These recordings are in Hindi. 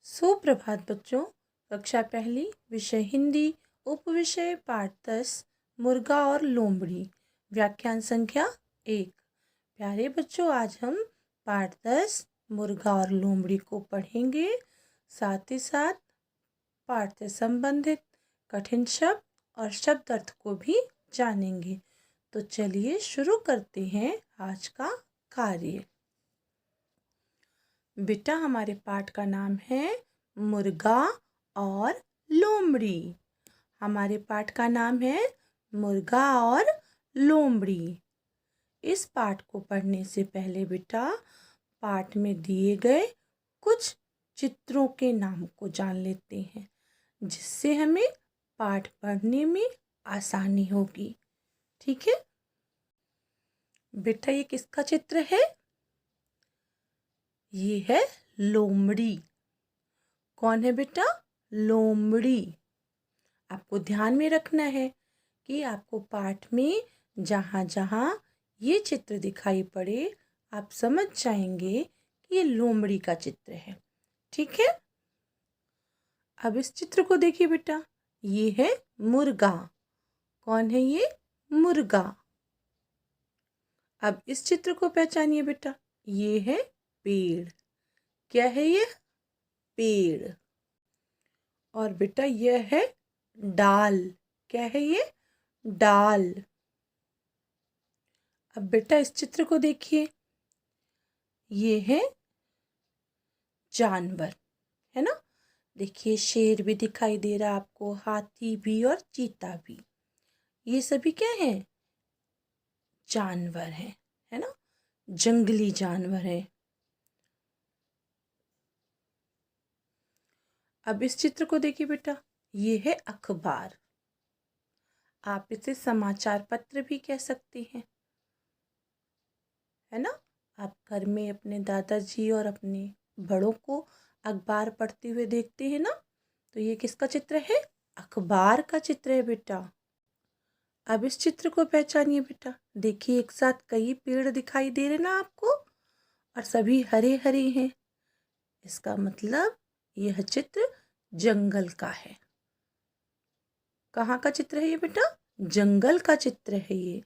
सुप्रभात बच्चों। कक्षा पहली, विषय हिंदी, उपविषय पाठ 10, मुर्गा और लोमड़ी, व्याख्यान संख्या 1। प्यारे बच्चों, आज हम पाठ 10 मुर्गा और लोमड़ी को पढ़ेंगे। साथ ही साथ पाठ से संबंधित कठिन शब्द और शब्द अर्थ को भी जानेंगे। तो चलिए शुरू करते हैं आज का कार्य। बेटा, हमारे पाठ का नाम है मुर्गा और लोमड़ी। हमारे पाठ का नाम है मुर्गा और लोमड़ी। इस पाठ को पढ़ने से पहले बेटा, पाठ में दिए गए कुछ चित्रों के नाम को जान लेते हैं, जिससे हमें पाठ पढ़ने में आसानी होगी। ठीक है बेटा, ये किसका चित्र है? ये है लोमड़ी। कौन है बेटा? लोमड़ी। आपको ध्यान में रखना है कि आपको पाठ में जहाँ जहाँ ये चित्र दिखाई पड़े, आप समझ जाएंगे कि ये लोमड़ी का चित्र है। ठीक है, अब इस चित्र को देखिए बेटा, ये है मुर्गा। कौन है ये? मुर्गा। अब इस चित्र को पहचानिए बेटा, ये है पेड़। क्या है ये? पेड़। और बेटा यह है डाल। क्या है ये? डाल। अब बेटा इस चित्र को देखिए, ये है जानवर, है ना? देखिए, शेर भी दिखाई दे रहा आपको, हाथी भी और चीता भी। ये सभी क्या है? जानवर हैं, है ना? जंगली जानवर हैं। अब इस चित्र को देखिए बेटा, ये है अखबार। आप इसे समाचार पत्र भी कह सकते हैं, है ना? आप घर में अपने दादाजी और अपने बड़ों को अखबार पढ़ते हुए देखते हैं ना? तो ये किसका चित्र है? अखबार का चित्र है बेटा। अब इस चित्र को पहचानिए बेटा। देखिए, एक साथ कई पेड़ दिखाई दे रहे ना आपको, और सभी हरे हरे हैं। इसका मतलब यह चित्र जंगल का है। कहाँ का चित्र है ये बेटा? जंगल का चित्र है ये।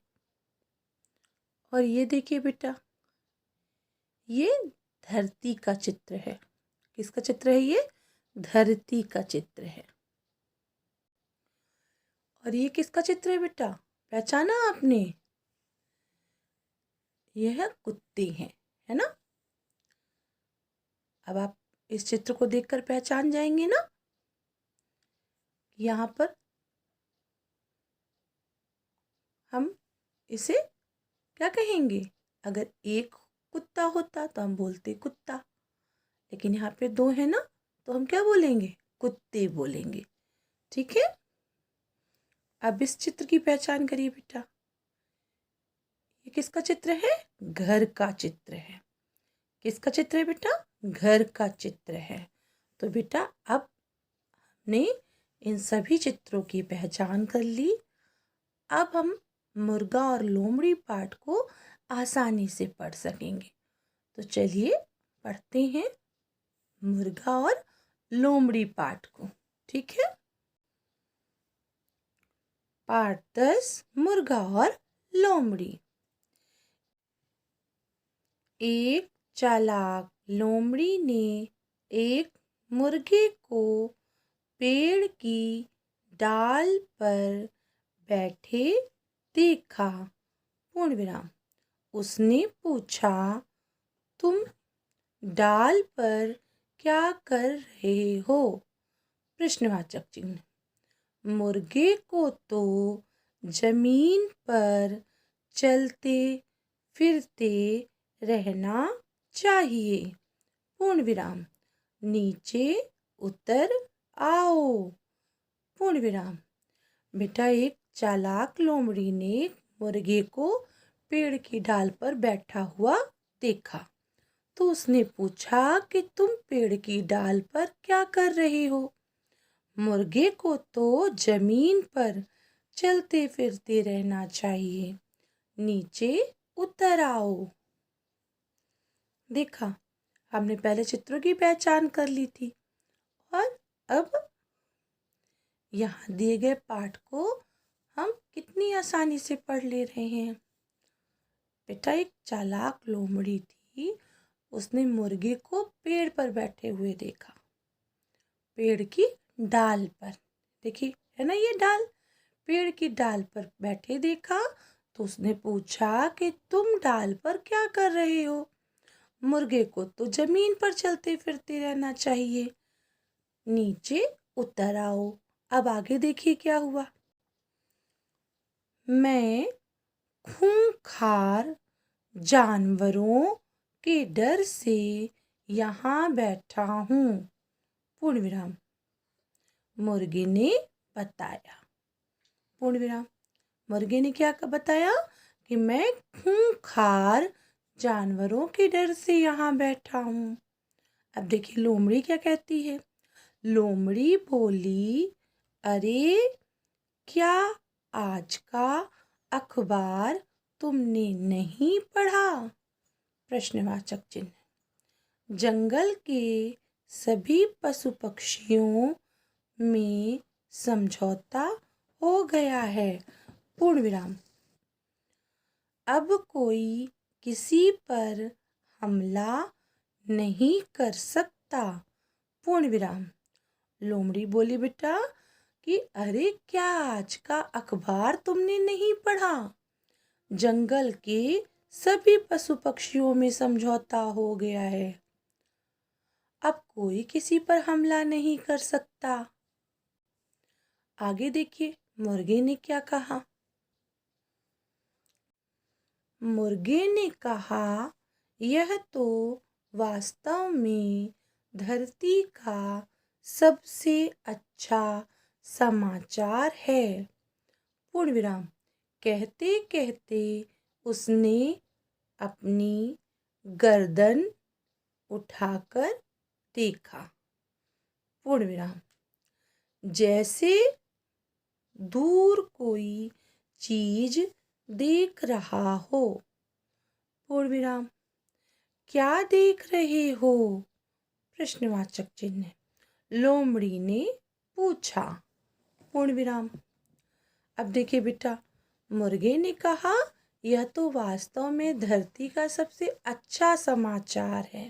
और ये देखिए बेटा, ये धरती का चित्र है। किसका चित्र है ये? धरती का चित्र है। और ये किसका चित्र है बेटा? पहचाना आपने? यह कुत्ते हैं, है ना? अब आप इस चित्र को देखकर पहचान जाएंगे ना? यहाँ पर हम इसे क्या कहेंगे? अगर एक कुत्ता होता तो हम बोलते कुत्ता, लेकिन यहाँ पे दो है ना, तो हम क्या बोलेंगे? कुत्ते बोलेंगे। ठीक है, अब इस चित्र की पहचान करिए बेटा। ये किसका चित्र है? घर का चित्र है। किसका चित्र है बेटा? घर का चित्र है। तो बेटा, अब हमने इन सभी चित्रों की पहचान कर ली। अब हम मुर्गा और लोमड़ी पाठ को आसानी से पढ़ सकेंगे। तो चलिए पढ़ते हैं मुर्गा और लोमड़ी पाठ को। ठीक है, पाठ 10, मुर्गा और लोमड़ी। एक चालाक लोमड़ी ने एक मुर्गे को पेड़ की डाल पर बैठे देखा। पूर्ण विराम। उसने पूछा, तुम डाल पर क्या कर रहे हो? प्रश्नवाचक चिन्ह। मुर्गे को तो जमीन पर चलते फिरते रहना चाहिए। पूर्ण विराम। नीचे उतर आओ। पूर्ण विराम। बेटा, एक चालाक लोमड़ी ने मुर्गे को पेड़ की डाल पर बैठा हुआ देखा, तो उसने पूछा कि तुम पेड़ की डाल पर क्या कर रहे हो? मुर्गे को तो जमीन पर चलते फिरते रहना चाहिए। नीचे उतर आओ। देखा, हमने पहले चित्रों की पहचान कर ली थी। और अब यहाँ दिए गए पाठ को हम कितनी आसानी से पढ़ ले रहे हैं। बेटा एक चालाक लोमड़ी थी, उसने मुर्गे को पेड़ पर बैठे हुए देखा, पेड़ की डाल पर। देखिए है ना ये डाल, पेड़ की डाल पर बैठे देखा तो उसने पूछा कि तुम डाल पर क्या कर रहे हो? मुर्गे को तो जमीन पर चलते फिरते रहना चाहिए, नीचे उतर आओ। अब आगे देखिए क्या हुआ। मैं खूंखार जानवरों के डर से यहाँ बैठा हूँ, पूर्ण विराम। मुर्गे ने बताया, पूर्ण विराम। मुर्गे ने क्या बताया कि मैं खूंखार जानवरों के डर से यहाँ बैठा हूँ। अब देखिए लोमड़ी क्या कहती है। लोमड़ी बोली, अरे क्या आज का अखबार तुमने नहीं पढ़ा? प्रश्नवाचक चिन्ह। जंगल के सभी पशु पक्षियों में समझौता हो गया है, पूर्ण विराम। अब कोई किसी पर हमला नहीं कर सकता, पूर्ण विराम। लोमड़ी बोली बेटा कि अरे क्या आज का अखबार तुमने नहीं पढ़ा? जंगल के सभी पशु पक्षियों में समझौता हो गया है, अब कोई किसी पर हमला नहीं कर सकता। आगे देखिए मुर्गे ने क्या कहा। मुर्गे ने कहा, यह तो वास्तव में धरती का सबसे अच्छा समाचार है, पूर्ण विराम। कहते कहते उसने अपनी गर्दन उठाकर देखा, पूर्ण विराम। जैसे दूर कोई चीज देख रहा हो, पूर्ण विराम। क्या देख रहे हो? प्रश्नवाचक चिन्ह। लोमड़ी ने पूछा, पूर्ण विराम। अब देखिए बेटा मुर्गे ने कहा यह तो वास्तव में धरती का सबसे अच्छा समाचार है।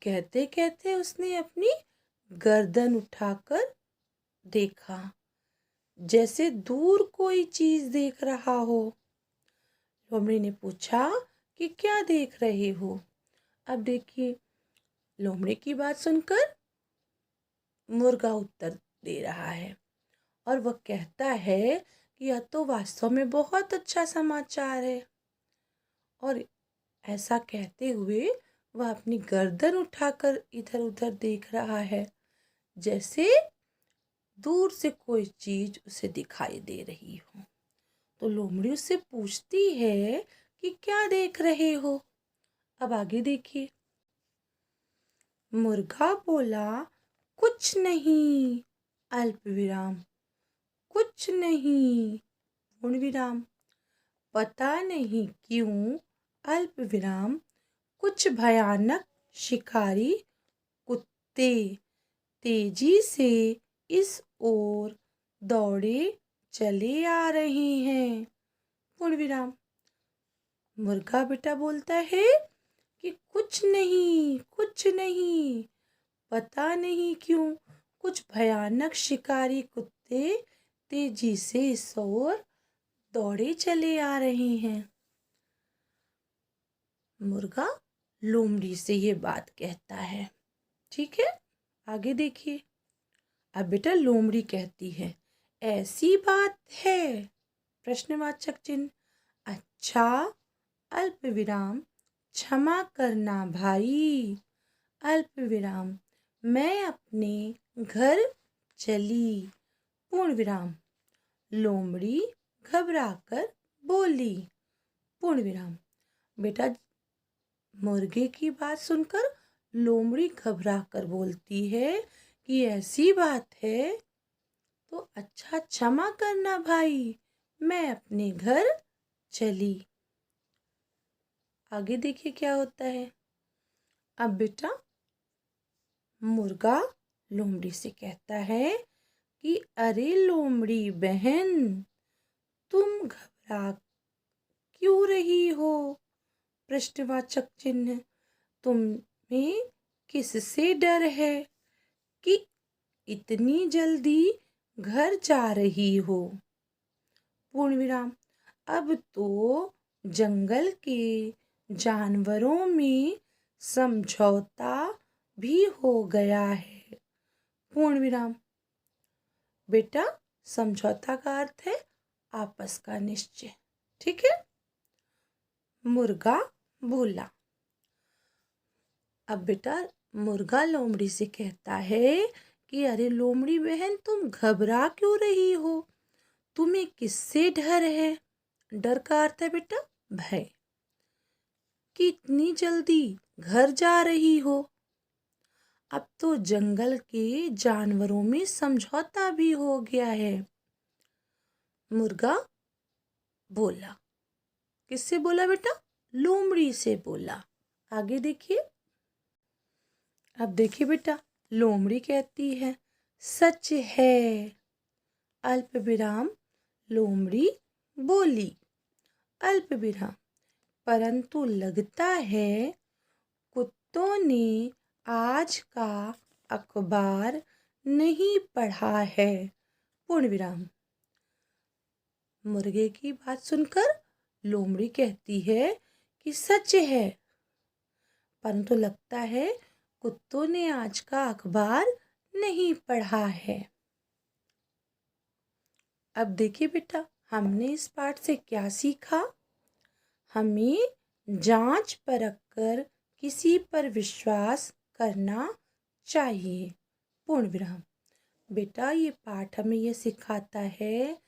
कहते कहते उसने अपनी गर्दन उठाकर देखा, जैसे दूर कोई चीज देख रहा हो। लोमड़ी ने पूछा कि क्या देख रहे हो? अब देखिए लोमड़ी की बात सुनकर मुर्गा उत्तर दे रहा है और वह कहता है कि यह तो वास्तव में बहुत अच्छा समाचार है। और ऐसा कहते हुए वह अपनी गर्दन उठाकर इधर उधर देख रहा है, जैसे दूर से कोई चीज उसे दिखाई दे रही हो। तो लोमड़ी उससे पूछती है कि क्या देख रहे हो? अब आगे देखिए। मुर्गा बोला, कुछ नहीं, अल्प विराम, कुछ नहीं, पूर्ण विराम। पता नहीं क्यों, अल्प विराम, कुछ भयानक शिकारी कुत्ते तेजी से इस ओर दौड़े चले आ रहे हैं, पूर्ण विराम। मुर्गा बेटा बोलता है कि कुछ नहीं, कुछ नहीं, पता नहीं क्यों कुछ भयानक शिकारी कुत्ते तेजी से इस ओर दौड़े चले आ रहे हैं। मुर्गा लोमड़ी से ये बात कहता है, ठीक है। आगे देखिए। अब बेटा लोमड़ी कहती है, ऐसी बात है, प्रश्नवाचक चिन्ह। अच्छा, अल्प विराम, क्षमा करना भाई, अल्प विराम, मैं अपने घर चली, पूर्ण विराम। लोमड़ी घबराकर बोली, पूर्ण विराम। बेटा मुर्गे की बात सुनकर लोमड़ी घबराकर बोलती है कि ऐसी बात है तो अच्छा, क्षमा करना भाई, मैं अपने घर चली। आगे देखिए क्या होता है। अब बेटा मुर्गा लोमड़ी से कहता है कि अरे लोमड़ी बहन, तुम घबरा क्यों रही हो? प्रश्नवाचक चिन्ह। तुम्हें किससे डर है कि इतनी जल्दी घर जा रही हो? पूर्ण विराम। अब तो जंगल के जानवरों में समझौता भी हो गया है। पूर्ण विराम। बेटा, समझौता का अर्थ है आपस का निश्चय। ठीक है। मुर्गा बोला। अब बेटा मुर्गा लोमड़ी से कहता है कि अरे लोमड़ी बहन, तुम घबरा क्यों रही हो? तुम्हें किससे डर है? डर का अर्थ है बेटा भय। कि इतनी जल्दी घर जा रही हो? अब तो जंगल के जानवरों में समझौता भी हो गया है। मुर्गा बोला। किससे बोला बेटा? लोमड़ी से बोला। आगे देखिए। अब देखिए बेटा, लोमड़ी कहती है सच है। अल्प विराम। लोमड़ी बोली। अल्प विराम। परंतु लगता है कुत्तों ने आज का अखबार नहीं पढ़ा है। पूर्ण विराम। मुर्गे की बात सुनकर लोमड़ी कहती है कि सच है, परंतु लगता है कुत्तों ने आज का अखबार नहीं पढ़ा है। अब देखिए बेटा, हमने इस पाठ से क्या सीखा? हमें जांच परख कर किसी पर विश्वास करना चाहिए। पूर्ण विराम। बेटा ये पाठ हमें ये सिखाता है,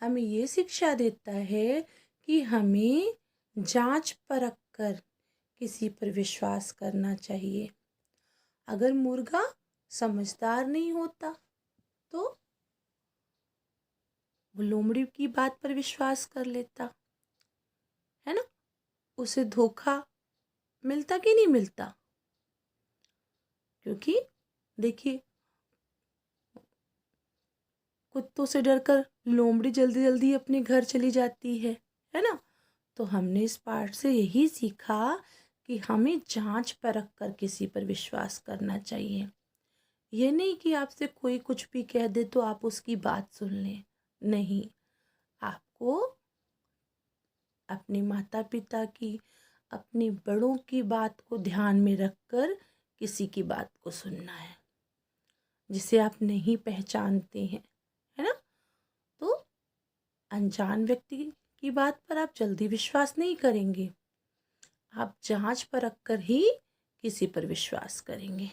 हमें ये शिक्षा देता है कि हमें जांच परख कर किसी पर विश्वास करना चाहिए। अगर मुर्गा समझदार नहीं होता तो वो लोमड़ी की बात पर विश्वास कर लेता, है ना? उसे धोखा मिलता कि नहीं मिलता? क्योंकि देखिए, कुत्तों से डरकर लोमड़ी जल्दी जल्दी अपने घर चली जाती है ना? तो हमने इस पाठ से यही सीखा कि हमें जांच परख कर किसी पर विश्वास करना चाहिए। ये नहीं कि आपसे कोई कुछ भी कह दे तो आप उसकी बात सुन लें। नहीं, आपको अपने माता पिता की, अपने बड़ों की बात को ध्यान में रखकर किसी की बात को सुनना है जिसे आप नहीं पहचानते हैं, है ना? तो अनजान व्यक्ति की बात पर आप जल्दी विश्वास नहीं करेंगे। आप जांच परख कर ही किसी पर विश्वास करेंगे।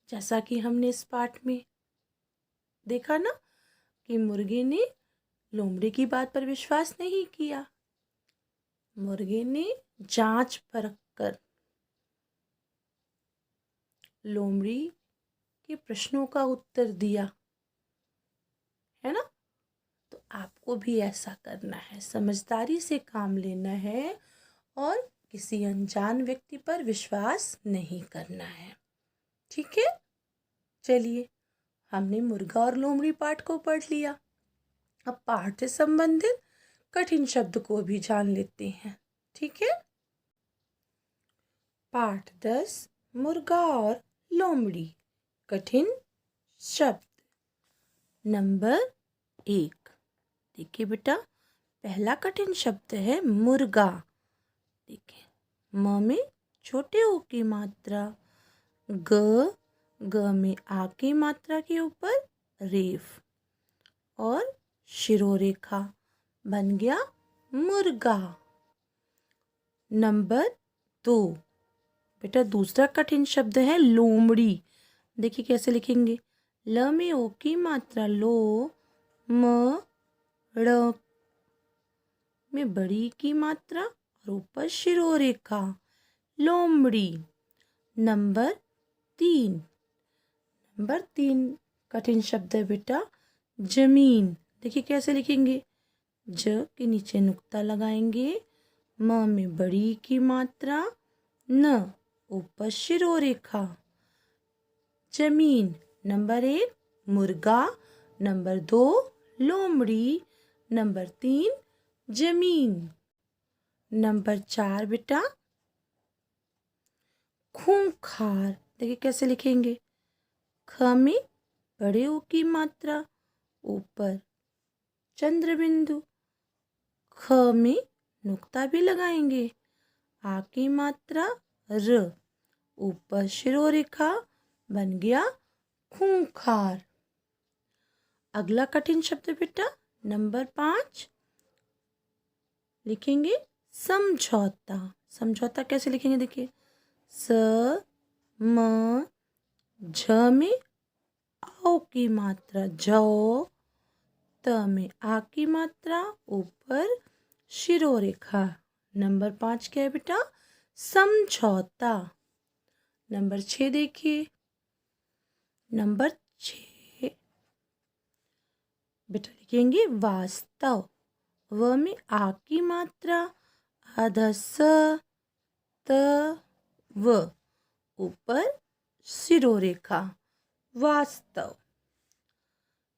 जैसा कि हमने इस पाठ में देखा ना कि मुर्गे ने लोमड़ी की बात पर विश्वास नहीं किया। मुर्गे ने जांच परख कर लोमड़ी के प्रश्नों का उत्तर दिया, है ना? तो आपको भी ऐसा करना है, समझदारी से काम लेना है और किसी अनजान व्यक्ति पर विश्वास नहीं करना है। ठीक है। चलिए, हमने मुर्गा और लोमड़ी पाठ को पढ़ लिया। अब पाठ से संबंधित कठिन शब्द को भी जान लेते हैं। ठीक है। पाठ 10 मुर्गा और लोमड़ी। कठिन शब्द। नंबर 1। देखिए बेटा, पहला कठिन शब्द है मुर्गा। देखिए, म में छोटे ओ की मात्रा, ग में आ की मात्रा के ऊपर रेफ और शिरोरेखा, बन गया मुर्गा। नंबर 2। बेटा दूसरा कठिन शब्द है लोमड़ी। देखिए कैसे लिखेंगे। ल में ओ की मात्रा लो, म ड़ में बड़ी की मात्रा और ऊपर शिरोरेखा, लोमड़ी। नंबर 3। नंबर 3 कठिन शब्द है बेटा जमीन। देखिए कैसे लिखेंगे। ज के नीचे नुक्ता लगाएंगे, म में बड़ी की मात्रा, न ऊपर शिरोरेखा, जमीन। नंबर 1 मुर्गा, नंबर 2 लोमड़ी, नंबर 3 जमीन, नंबर 4 बेटा खूंखार। देखिए कैसे लिखेंगे, ख में बड़े ऊ की मात्रा, ऊपर चंद्र बिंदु, ख में नुक्ता भी लगाएंगे, आ की मात्रा र, ऊपर शिरोरेखा, बन गया खूंखार। अगला कठिन शब्द बेटा नंबर 5 लिखेंगे समझौता। समझौता कैसे लिखेंगे, देखिए स म झ में आओ की मात्रा जौ, त में आ की मात्रा, ऊपर शिरोरेखा। नंबर 5 क्या है बेटा, समझौता। नंबर 6 देखिए, नंबर 6 बेटा लिखेंगे वास्तव, व में आ की मात्रा, आधा स, त व, ऊपर शिरोरेखा, वास्तव।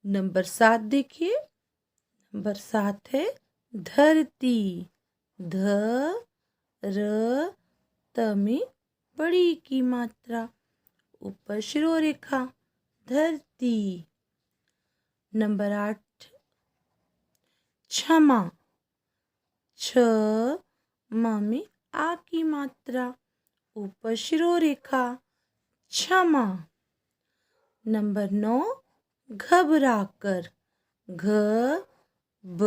नंबर 7 देखिए, नंबर 7 है धरती, ध र त में बड़ी की मात्रा, ऊपर शिरोरेखा, धरती। नंबर 8 क्षमा, छ म में आ की मात्रा, ऊपर शिरोरेखा, क्षमा। नंबर 9 घबराकर, घ ब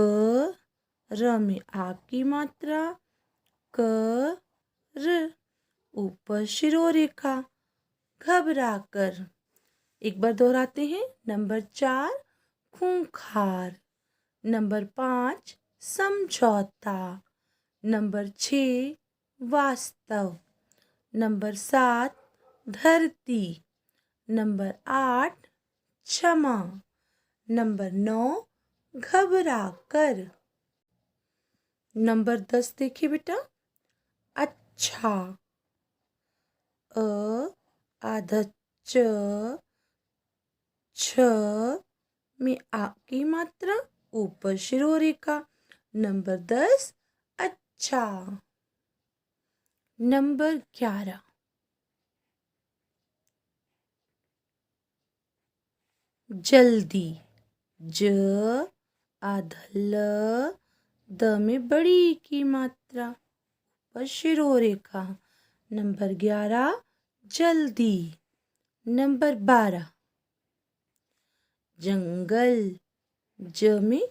र में आ की मात्रा, क र, ऊपर शिरोरेखा, घबराकर। एक बार दोहराते हैं, नंबर 4 खूंखार, नंबर 5 समझौता, नंबर 6 वास्तव, नंबर 7 धरती, नंबर 8 क्षमा, नंबर 9 घबराकर। नंबर 10 देखिए बेटा अच्छा, अ आधा च, छ में आ की मात्रा, ऊपर शिरोरेखा, नंबर 10 अच्छा। नंबर 11 जल्दी, ज आधा ल, द में बड़ी की मात्रा, ऊपर शिरोरेखा, नंबर 11 जल्दी। नंबर 12 जंगल, ज में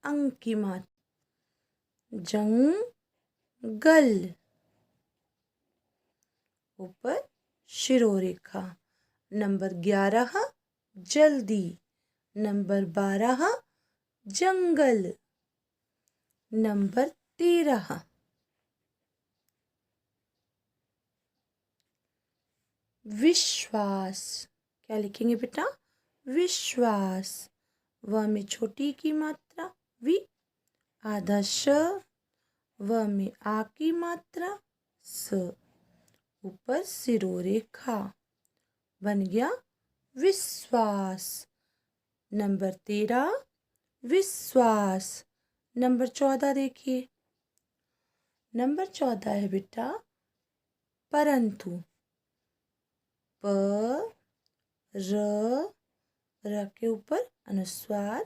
अंक की मात्रा, जंगल, ऊपर शिरोरेखा, नंबर 11 जल्दी, नंबर 12 जंगल, नंबर 13 विश्वास। क्या लिखेंगे बेटा, विश्वास, व में छोटी की मात्रा, वि, आधा श, व में आ की मात्रा, स, ऊपर सिरोरेखा, बन गया विश्वास। नंबर 13 विश्वास। नंबर 14 देखिए, नंबर 14 है बेटा परंतु, प र के ऊपर अनुस्वार,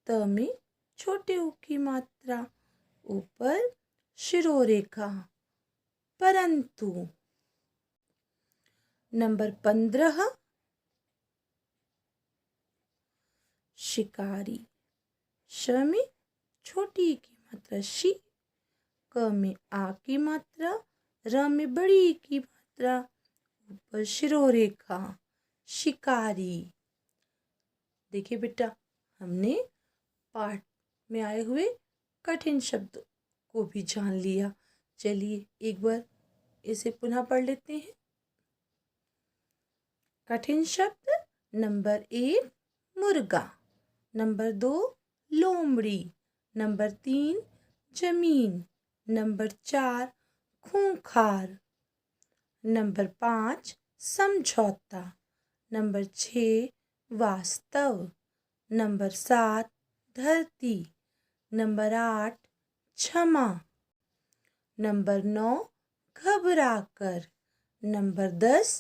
त में छोटे ऊ की मात्रा, ऊपर शिरोरेखा, परंतु। नंबर 15 शिकारी, श में छोटी की मात्रा शी, क में आ की मात्रा, र में बड़ी की मात्रा, ऊपर शिरोरेखा, शिकारी। देखिए बेटा, हमने पाठ में आए हुए कठिन शब्द को भी जान लिया। चलिए एक बार इसे पुनः पढ़ लेते हैं। कठिन शब्द नंबर 1 मुर्गा, नंबर 2 लोमड़ी, नंबर 3 जमीन, नंबर 4 खूंखार, नंबर 5 समझौता। नंबर 6 वास्तव। नंबर 7 धरती। नंबर 8 क्षमा। नंबर 9 घबराकर। नंबर 10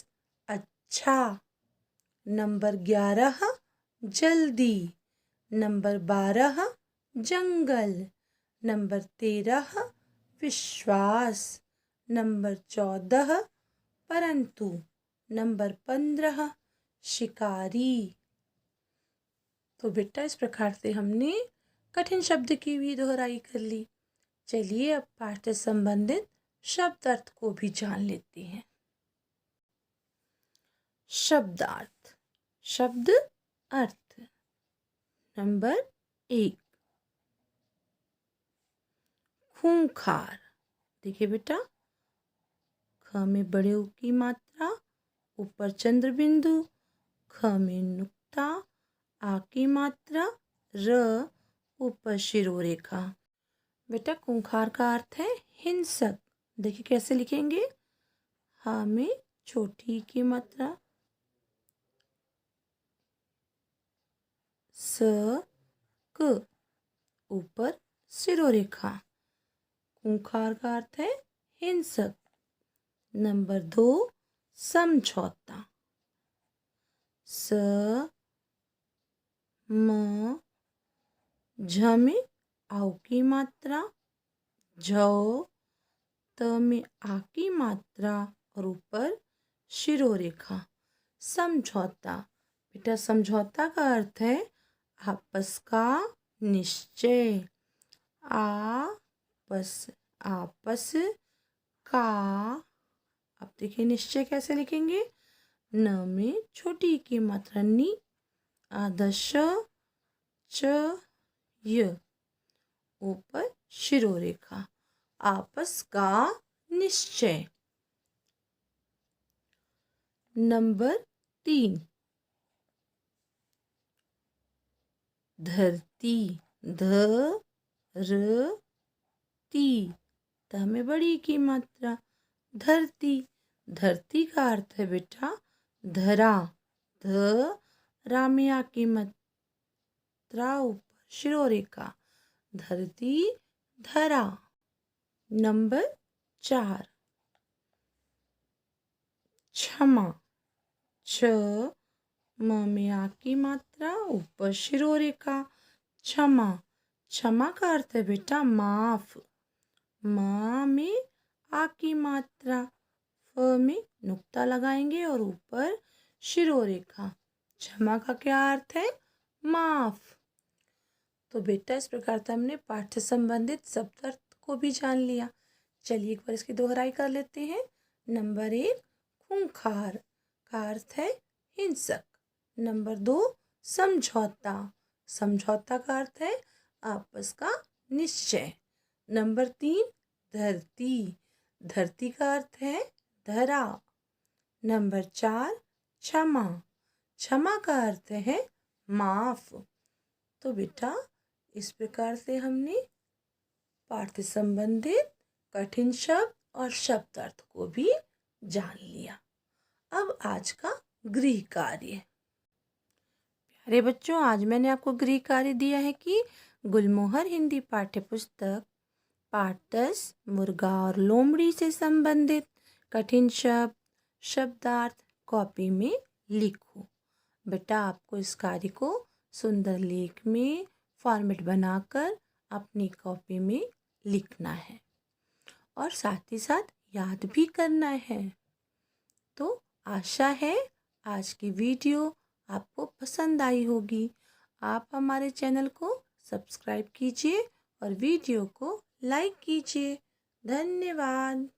अच्छा। नंबर 11 जल्दी। नंबर 12 जंगल। नंबर 13 विश्वास। नंबर 14 परंतु। नंबर 15 शिकारी। तो बेटा इस प्रकार से हमने कठिन शब्द की भी दोहराई कर ली। चलिए अब पाठ से संबंधित शब्द अर्थ को भी जान लेते हैं। शब्दार्थ। शब्द अर्थ। नंबर 1 खूंखार। देखिए बेटा, ख में बड़े ऊ की मात्रा, ऊपर चंद्र बिंदु, ख में नुक्ता, आ की मात्रा, र ऊपर शिरोरेखा। बेटा खूंखार का अर्थ है हिंसक। देखिए कैसे लिखेंगे, हा में छोटी की मात्रा, स क ऊपर शिरोरेखा। खूंखार का अर्थ है हिंसक। नंबर 2 समझौता। स म झ में आउ की मात्रा, झ त में आ की मात्रा और ऊपर शिरोरेखा। समझौता। बेटा समझौता का अर्थ है आपस का निश्चय। आपस आपस का। अब देखिए निश्चय कैसे लिखेंगे, न में छोटी की मात्रा नी, आदश च य ऊपर शिरोरेखा। आपस का निश्चय। नंबर 3 धरती। ध र ती, त में बड़ी की मात्रा, धरती। धरती का अर्थ है बेटा धरा। ध रा में आ की मात्रा, ऊपर शिरोरेखा। धरती धरा। नंबर 4 क्षमा। छ म में आ की मात्रा, ऊपर शिरोरेखा। क्षमा। क्षमा का अर्थ है बेटा माफ। म में आ की मात्रा, फ में नुक्ता लगाएंगे और ऊपर शिरोरेखा। क्षमा का क्या अर्थ है, माफ। तो बेटा इस प्रकार से हमने पाठ से संबंधित शब्द अर्थ को भी जान लिया। चलिए एक बार इसकी दोहराई कर लेते हैं। नंबर 1 खूंखार का अर्थ है हिंसक। नंबर 2 समझौता। समझौता का अर्थ है आपस का निश्चय। नंबर 3 धरती। धरती का अर्थ है धरा। नंबर 4 क्षमा। क्षमा का अर्थ है माफ। तो बेटा इस प्रकार से हमने पाठ से संबंधित कठिन शब्द और शब्द अर्थ को भी जान लिया। अब आज का गृह कार्य। प्यारे बच्चों, आज मैंने आपको गृह कार्य दिया है कि गुलमोहर हिंदी पाठ्य पुस्तक पाठ 10 मुर्गा और लोमड़ी से संबंधित कठिन शब्द शब्दार्थ कॉपी में लिखो। बेटा आपको इस कार्य को सुंदर लेख में फॉर्मेट बनाकर अपनी कॉपी में लिखना है और साथ ही साथ याद भी करना है। तो आशा है आज की वीडियो आपको पसंद आई होगी। आप हमारे चैनल को सब्सक्राइब कीजिए और वीडियो को लाइक कीजिए। धन्यवाद।